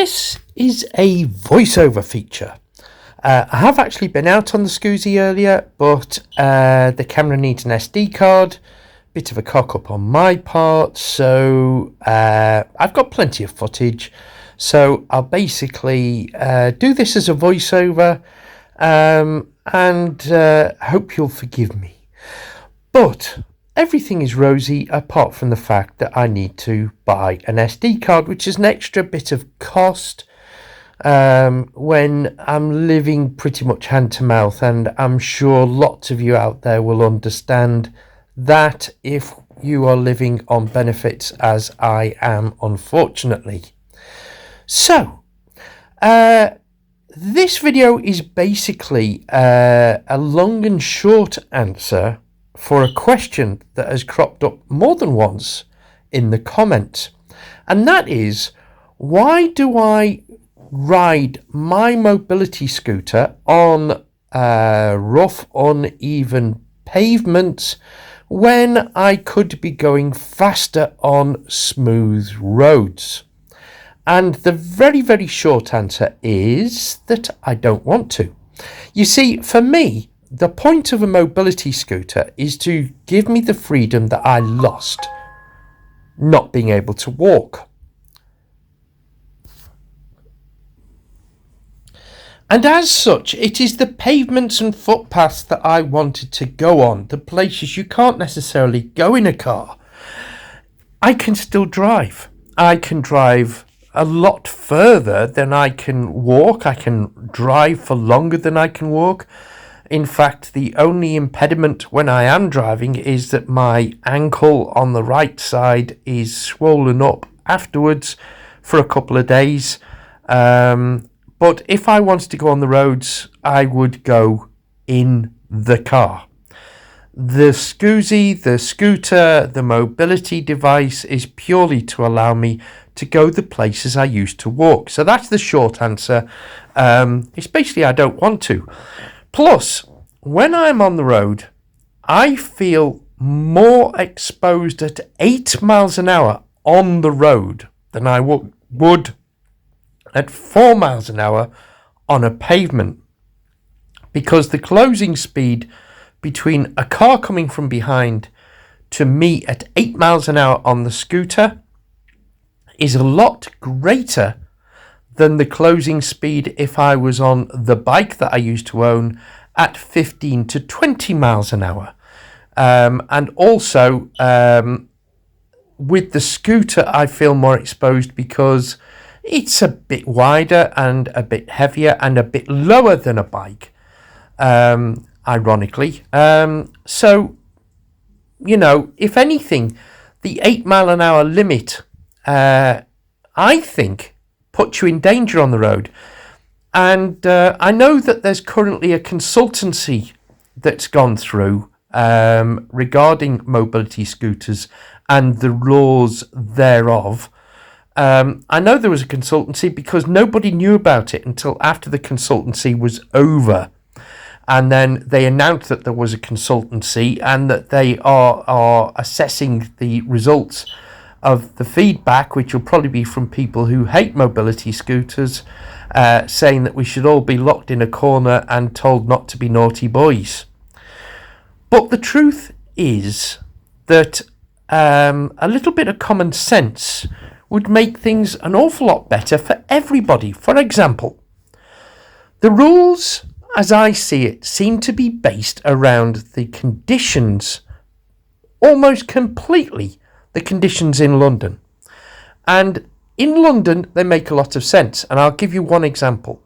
This is a voiceover feature. I have actually been out on the Scoozy earlier, but the camera needs an SD card. Bit of a cock up on my part, so I've got plenty of footage. So I'll basically do this as a voiceover and hope you'll forgive me. But everything is rosy apart from the fact that I need to buy an SD card, which is an extra bit of cost when I'm living pretty much hand to mouth, and I'm sure lots of you out there will understand that if you are living on benefits as I am, unfortunately. So this video is basically a long and short answer for a question that has cropped up more than once in the comments, and that is, why do I ride my mobility scooter on rough, uneven pavements when I could be going faster on smooth roads? And the very, very short answer is that I don't want to. You see, for me, the point of a mobility scooter is to give me the freedom that I lost not being able to walk. And as such, it is the pavements and footpaths that I wanted to go on, the places you can't necessarily go in a car. I can still drive. I can drive a lot further than I can walk. I can drive for longer than I can walk. In fact, the only impediment when I am driving is that my ankle on the right side is swollen up afterwards for a couple of days. But if I wanted to go on the roads, I would go in the car. The Scoozy, the scooter, the mobility device is purely to allow me to go the places I used to walk. So that's the short answer. It's basically I don't want to. Plus, when I'm on the road, I feel more exposed at 8 miles an hour on the road than I would at 4 miles an hour on a pavement, because the closing speed between a car coming from behind to me at 8 miles an hour on the scooter is a lot greater than the closing speed if I was on the bike that I used to own at 15 to 20 miles an hour. And also with the scooter, I feel more exposed because it's a bit wider and a bit heavier and a bit lower than a bike, ironically. So, you know, if anything, the 8 mile an hour limit, I think, puts you in danger on the road. And I know that there's currently a consultancy that's gone through regarding mobility scooters and the laws thereof. I know there was a consultancy because nobody knew about it until after the consultancy was over. And then they announced that there was a consultancy and that they are assessing the results of the feedback, which will probably be from people who hate mobility scooters, saying that we should all be locked in a corner and told not to be naughty boys. But the truth is that a little bit of common sense would make things an awful lot better for everybody. For example, the rules, as I see it, seem to be based around the conditions, almost completely the conditions in London. And in London, they make a lot of sense. And I'll give you one example.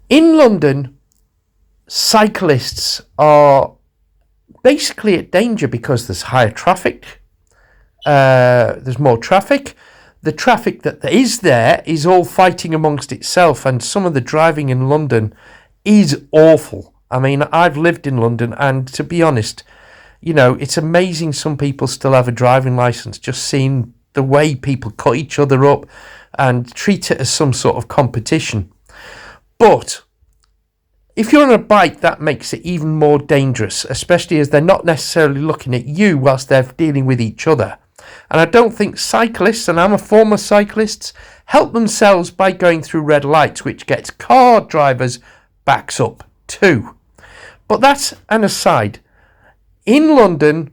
In London, cyclists are basically at danger because there's higher traffic. There's more traffic. The traffic that is there is all fighting amongst itself. And some of the driving in London is awful. I mean, I've lived in London, and to be honest, you know, it's amazing some people still have a driving license, just seeing the way people cut each other up and treat it as some sort of competition. But if you're on a bike, that makes it even more dangerous, especially as they're not necessarily looking at you whilst they're dealing with each other. And I don't think cyclists, and I'm a former cyclist, help themselves by going through red lights, which gets car drivers' backs up too. But that's an aside. In London,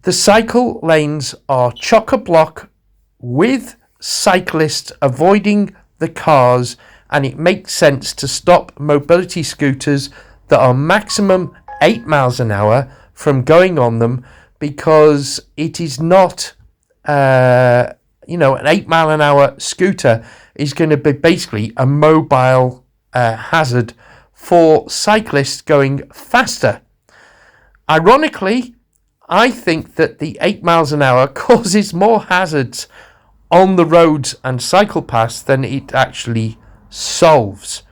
the cycle lanes are chock-a-block with cyclists avoiding the cars, and it makes sense to stop mobility scooters that are maximum 8 miles an hour from going on them, because it is not, an 8 mile an hour scooter is going to be basically a mobile hazard for cyclists going faster. Ironically, I think that the 8 miles an hour causes more hazards on the roads and cycle paths than it actually solves.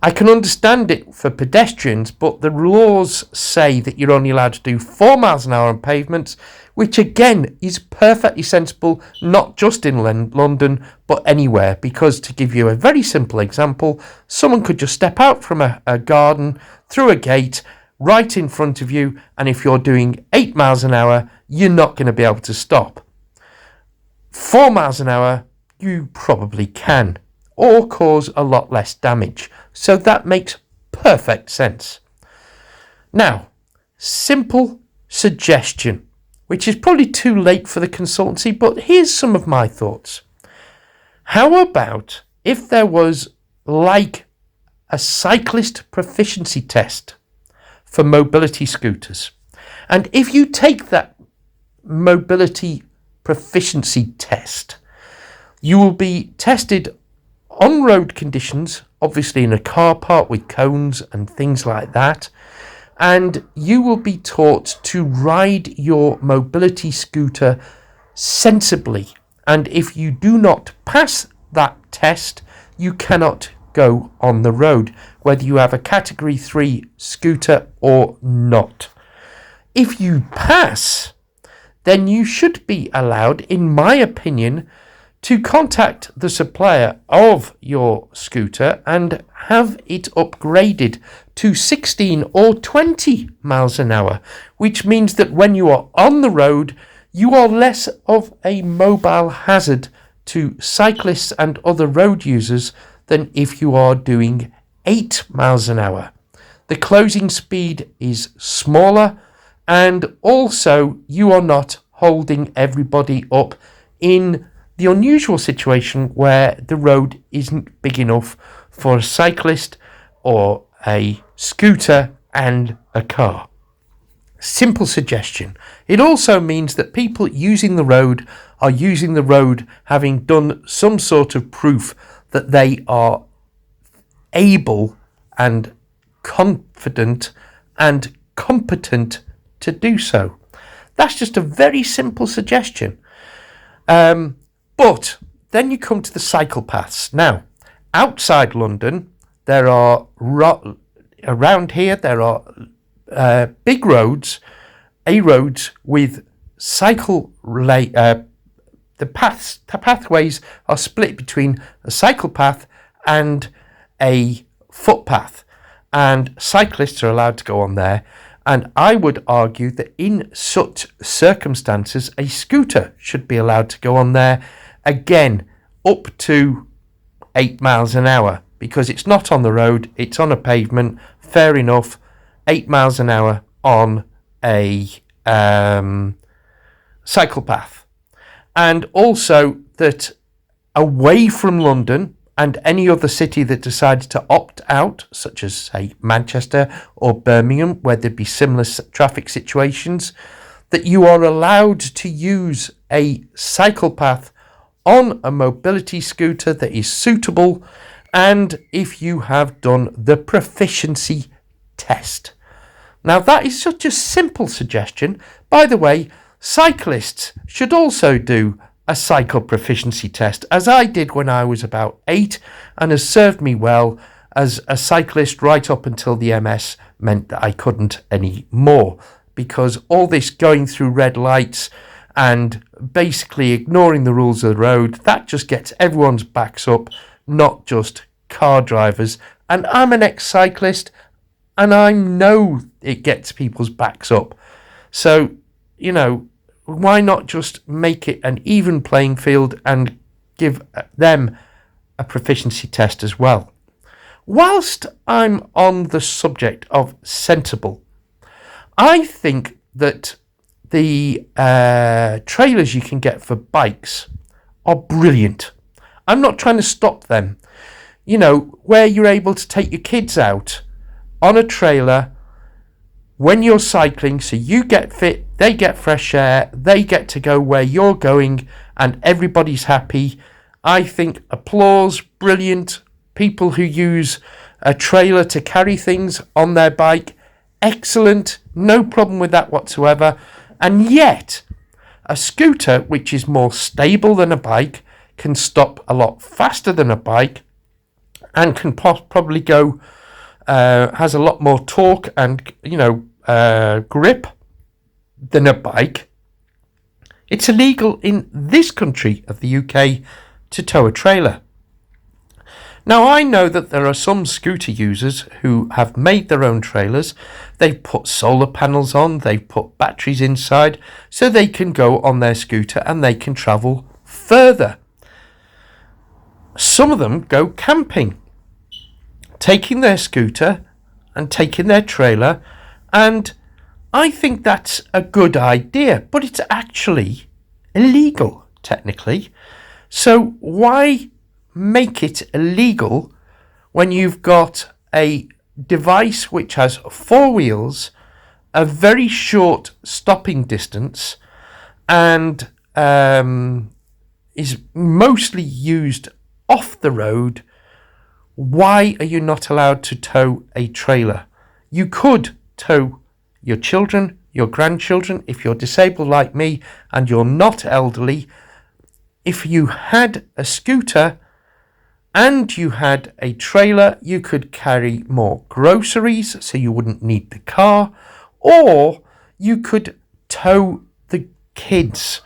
I can understand it for pedestrians, but the laws say that you're only allowed to do 4 miles an hour on pavements, which again is perfectly sensible, not just in London, but anywhere. Because to give you a very simple example, someone could just step out from a garden, through a gate, right in front of you, and if you're doing 8 miles an hour, you're not going to be able to stop. 4 miles an hour, you probably can, or cause a lot less damage. So that makes perfect sense. Now, simple suggestion, which is probably too late for the consultancy, but here's some of my thoughts. How about if there was like a cyclist proficiency test for mobility scooters? And if you take that mobility proficiency test, you will be tested on road conditions, obviously in a car park with cones and things like that, and you will be taught to ride your mobility scooter sensibly. And if you do not pass that test, you cannot go on the road, whether you have a category 3 scooter or not. If you pass, then you should be allowed, in my opinion, to contact the supplier of your scooter and have it upgraded to 16 or 20 miles an hour, which means that when you are on the road, you are less of a mobile hazard to cyclists and other road users than if you are doing 8 miles an hour. The closing speed is smaller, and also you are not holding everybody up in the unusual situation where the road isn't big enough for a cyclist or a scooter and a car. Simple suggestion. It also means that people using the road are using the road having done some sort of proof that they are able and confident and competent to do so. That's just a very simple suggestion. But then you come to the cycle paths. Now, outside London, there are around here there are big roads, roads with cycle the pathways are split between a cycle path and a footpath, and cyclists are allowed to go on there. And I would argue that in such circumstances, a scooter should be allowed to go on there, again, up to 8 miles an hour, because it's not on the road, it's on a pavement. Fair enough, 8 miles an hour on a cycle path. And also that away from London and any other city that decides to opt out, such as, say, Manchester or Birmingham, where there'd be similar traffic situations, that you are allowed to use a cycle path on a mobility scooter that is suitable, and if you have done the proficiency test. Now, that is such a simple suggestion. By the way, cyclists should also do a cycle proficiency test, as I did when I was about 8, and has served me well as a cyclist right up until the MS meant that I couldn't anymore, because all this going through red lights and basically ignoring the rules of the road, that just gets everyone's backs up, not just car drivers. And I'm an ex-cyclist, and I know it gets people's backs up. So, why not just make it an even playing field and give them a proficiency test as well? Whilst I'm on the subject of sensible, I think that the trailers you can get for bikes are brilliant. I'm not trying to stop them. You know, where you're able to take your kids out on a trailer when you're cycling, so you get fit, they get fresh air, they get to go where you're going, and everybody's happy. I think applause, brilliant. People who use a trailer to carry things on their bike, excellent, no problem with that whatsoever. And yet, a scooter, which is more stable than a bike, can stop a lot faster than a bike, and can probably go, has a lot more torque and, grip than a bike. It's illegal in this country of the UK to tow a trailer. Now, I know that there are some scooter users who have made their own trailers. They've put solar panels on, they've put batteries inside, so they can go on their scooter and they can travel further. Some of them go camping, taking their scooter and taking their trailer, and I think that's a good idea, but it's actually illegal, technically. So why make it illegal when you've got a device which has four wheels, a very short stopping distance, and is mostly used off the road? Why are you not allowed to tow a trailer? You could tow your children, your grandchildren, if you're disabled like me and you're not elderly. If you had a scooter and you had a trailer, you could carry more groceries, so you wouldn't need the car, or you could tow the kids,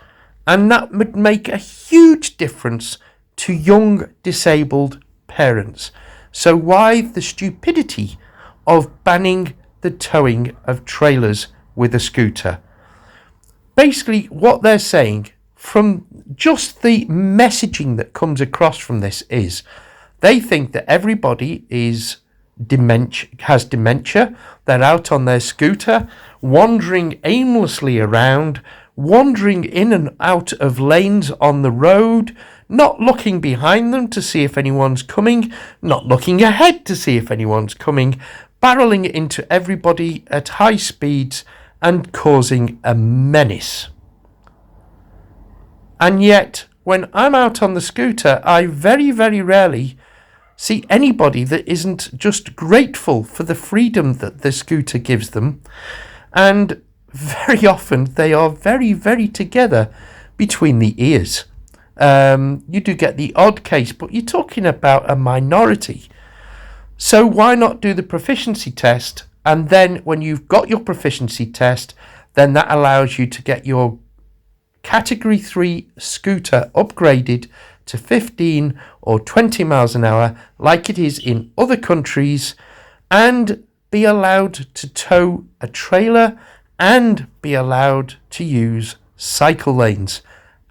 and that would make a huge difference to young disabled parents. So why the stupidity of banning the towing of trailers with a scooter? Basically, what they're saying, from just the messaging that comes across from this, is they think that everybody has dementia. They're out on their scooter, wandering aimlessly around, wandering in and out of lanes on the road, not looking behind them to see if anyone's coming, not looking ahead to see if anyone's coming, barreling into everybody at high speeds and causing a menace. And yet, when I'm out on the scooter, I very, very rarely see anybody that isn't just grateful for the freedom that the scooter gives them. And very often they are very, very together between the ears. You do get the odd case, but you're talking about a minority. So why not do the proficiency test? And then when you've got your proficiency test, then that allows you to get your Category 3 scooter upgraded to 15 or 20 miles an hour like it is in other countries, and be allowed to tow a trailer and be allowed to use cycle lanes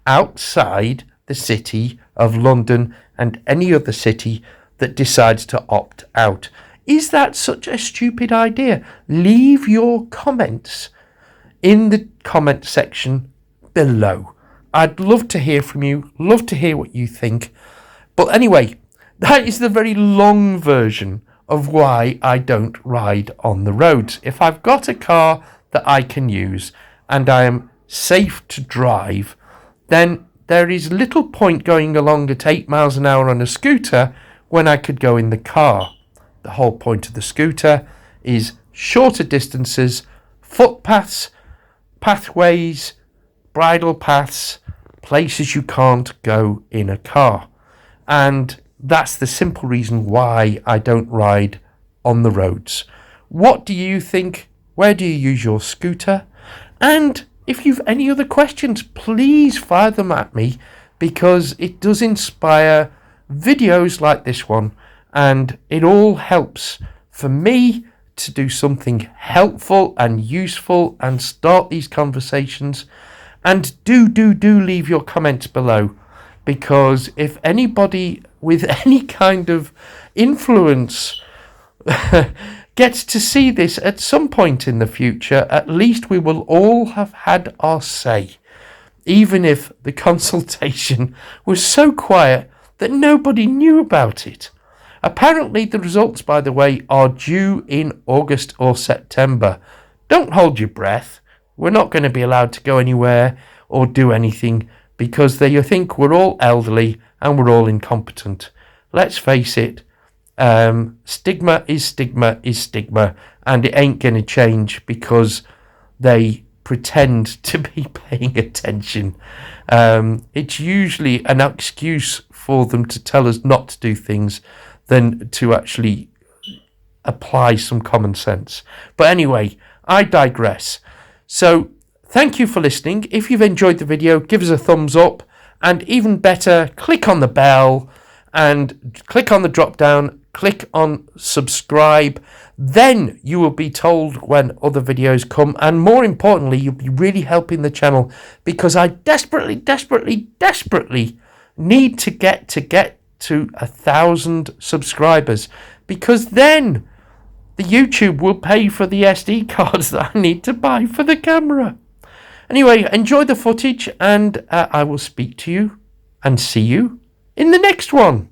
outside the city of London and any other city that decides to opt out. Is that such a stupid idea? Leave your comments in the comment section below. I'd love to hear from you, love to hear what you think. But anyway, that is the very long version of why I don't ride on the roads. If I've got a car that I can use and I am safe to drive, then there is little point going along at 8 miles an hour on a scooter when I could go in the car. The whole point of the scooter is shorter distances, footpaths, pathways, bridle paths, places you can't go in a car. And that's the simple reason why I don't ride on the roads. What do you think? Where do you use your scooter? And if you've any other questions, please fire them at me, because it does inspire videos like this one, and it all helps for me to do something helpful and useful and start these conversations. And do leave your comments below, because if anybody with any kind of influence gets to see this at some point in the future, at least we will all have had our say, even if the consultation was so quiet that nobody knew about it. Apparently the results, by the way, are due in August or September. Don't hold your breath. We're not going to be allowed to go anywhere or do anything because they think we're all elderly and we're all incompetent. Let's face it, stigma is stigma, and it ain't going to change because they pretend to be paying attention. It's usually an excuse for them to tell us not to do things than to actually apply some common sense. But anyway, I digress. So thank you for listening. If you've enjoyed the video, give us a thumbs up, and even better, click on the bell and click on the drop down, click on subscribe. Then you will be told when other videos come, and more importantly, you'll be really helping the channel, because I desperately need to get to 1,000 subscribers, because then the YouTube will pay for the SD cards that I need to buy for the camera. Anyway, enjoy the footage, and I will speak to you and see you in the next one.